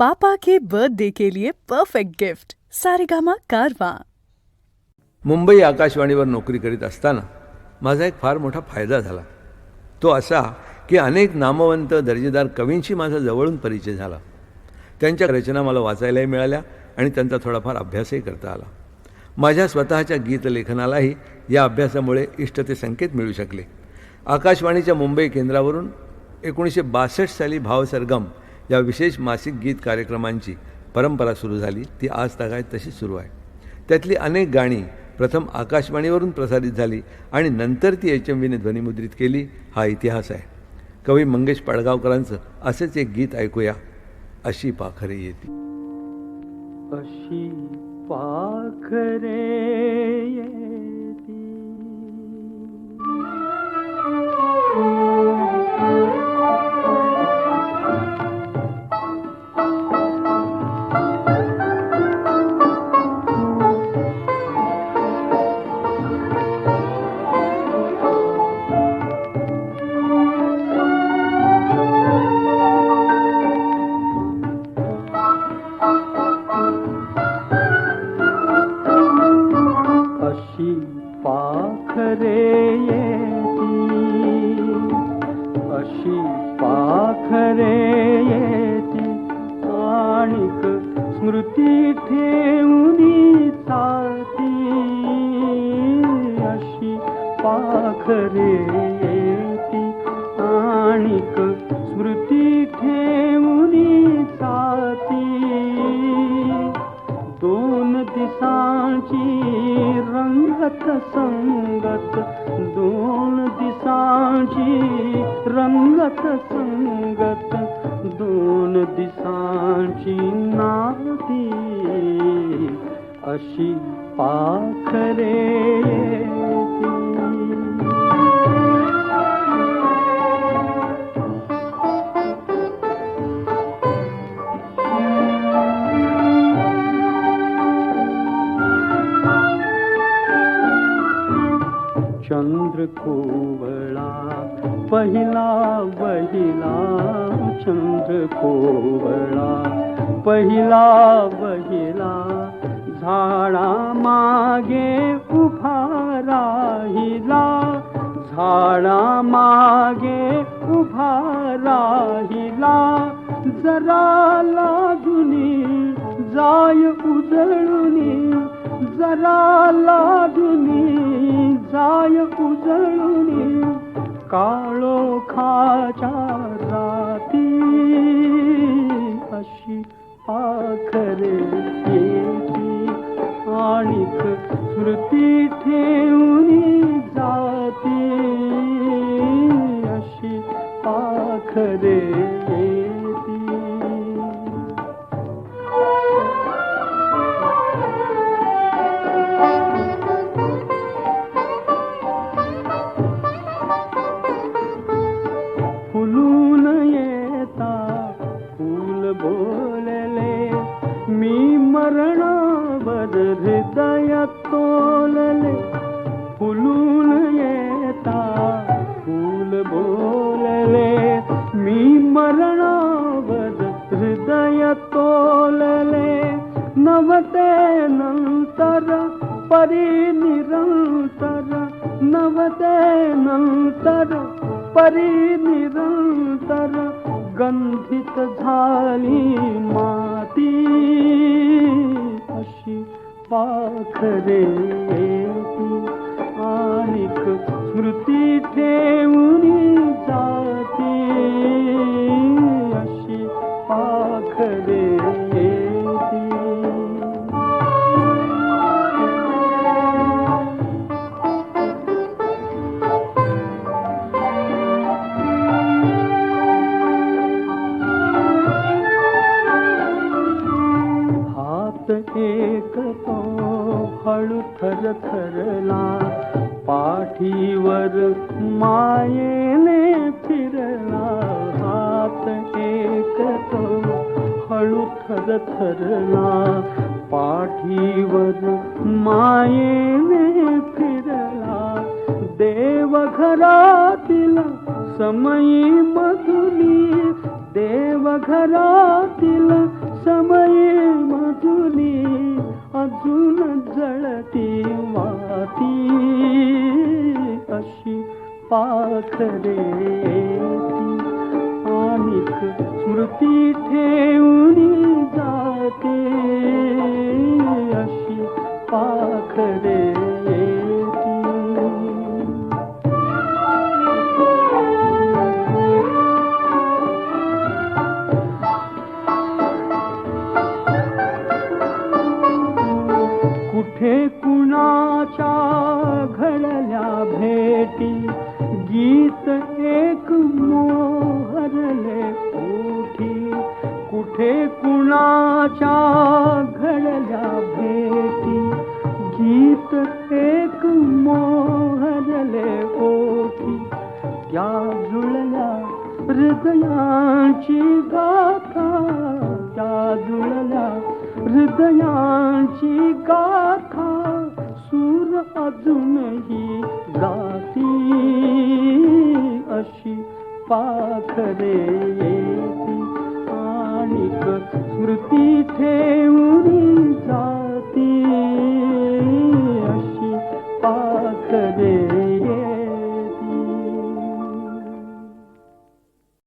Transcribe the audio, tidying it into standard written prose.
पापा के birthday के लिए perfect gift Saregama कारवा। मुंबई आकाशवाणीवर नोकरी करीत असताना माझा एक फार मोठा फायदा झाला. तो असा की अनेक नामवंत दर्जेदार कवींशी माझा जवळून परिचय झाला. त्यांच्या रचना मला वाचायलाही मिळाल्या आणि त्यांचा थोडाफार अभ्यासही करता आला. माझ्या स्वतःच्या गीतलेखनालाही या अभ्यासामुळे इष्ट ते संकेत मिळू शकले. आकाशवाणीच्या मुंबई केंद्रावरून 1962 साली भावसरगम या विशेष मासिक गीत कार्यक्रमांची परंपरा सुरू झाली. ती आज तागायत तशीच सुरू आहे. त्यातली अनेक गाणी प्रथम आकाशवाणीवरून प्रसारित झाली आणि नंतर ती HMVने ध्वनिमुद्रित केली. हा इतिहास आहे. कवी मंगेश पडगावकरांचं असेच एक गीत ऐकूया, अशी पाखरे येती. अशी पाखरे येती अशी पाखरे येती आणिक स्मृती ठेवूनी साथी. अशी पाखरे येती आणिक स्मृती ठेवूनी साथी. दोन दिसांची रंगत संगत, दोन दिसांची रंगत संगत, दोन दिसांची नाती. अशी पाखरे येती. चंद्र कोवळा पहिला वहिला, चंद्र कोवळा पहिला वहिला. झाडा मागे उभा राहिला, झाडा मागे उभा राहिला. जरा लागुनी जाय उजळुनी, जरा लागुनी जाय उजळुनी. काळोखाच्या राती अशी पाखरे येती आणिक स्मृती ठेवूनी जाती. अशी पाखरे येती. फुलून येता फूल बोलले, मी मरणावर हृदय तोलले. फुलून येता फूल बोलले, मी मरणावर हृदय तोलले. नवते नंतर परी निरंतर, नवते नंतर परी निरंतर. गंधित झाली माती. अशी पाखरे येती आणिक स्मृती ठेवूनी जाती. अशी पाखरे येती. एक तो हळू थर थरला, पाठीवर मायेने फिरला. हात एक तो हळू थर थरला, पाठीवर मायेने फिरला. देवघरातील समयी मधुली, देवघरातील वाती वाती अशी पाखरे आणिक स्मृती ठेवून जाते अशी पाखरे कुठे कुणाच्या घडल्या भेटी गीत एक मोहरले ओठी कुठे कुणाच्या घडल्या भेटी गीत एक मोहरले ओठी त्या जुळल्या हृदयांची गाथा त्या जुळल्या हृदयांची गाथा सूर अजूनही गाती अशी पाखरे